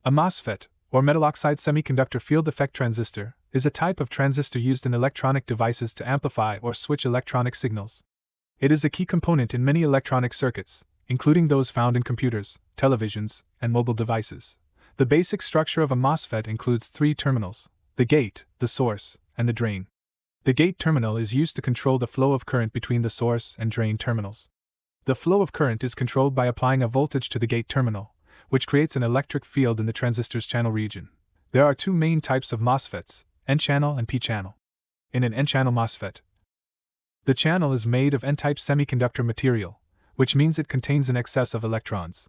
A Mosfet, or metal-oxide-semiconductor field effect transistor, is a type of transistor used in electronic devices to amplify or switch electronic signals. It is a key component in many electronic circuits, including those found in computers, televisions, and mobile devices. The basic structure of a Mosfet includes three terminals: the gate, the source, and the drain. The gate terminal is used to control the flow of current between the source and drain terminals. The flow of current is controlled by applying a voltage to the gate terminal, which creates an electric field in the transistor's channel region. There are two main types of MOSFETs, N-channel and P-channel. In an N-channel MOSFET, the channel is made of N-type semiconductor material, which means it contains an excess of electrons.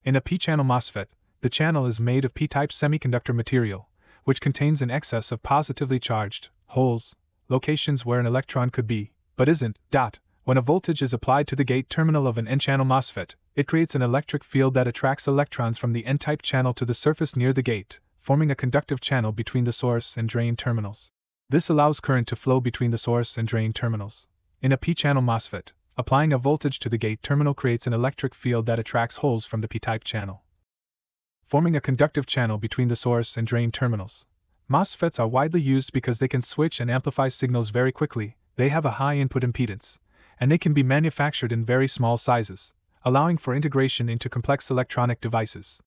In a P-channel MOSFET, the channel is made of P-type semiconductor material, which contains an excess of positively charged holes, locations where an electron could be, but isn't. When a voltage is applied to the gate terminal of an N-channel MOSFET, it creates an electric field that attracts electrons from the N-type channel to the surface near the gate, forming a conductive channel between the source and drain terminals. This allows current to flow between the source and drain terminals. In a P-channel MOSFET, applying a voltage to the gate terminal creates an electric field that attracts holes from the P-type channel, forming a conductive channel between the source and drain terminals. MOSFETs are widely used because they can switch and amplify signals very quickly, they have a high input impedance, and they can be manufactured in very small sizes, allowing for integration into complex electronic devices.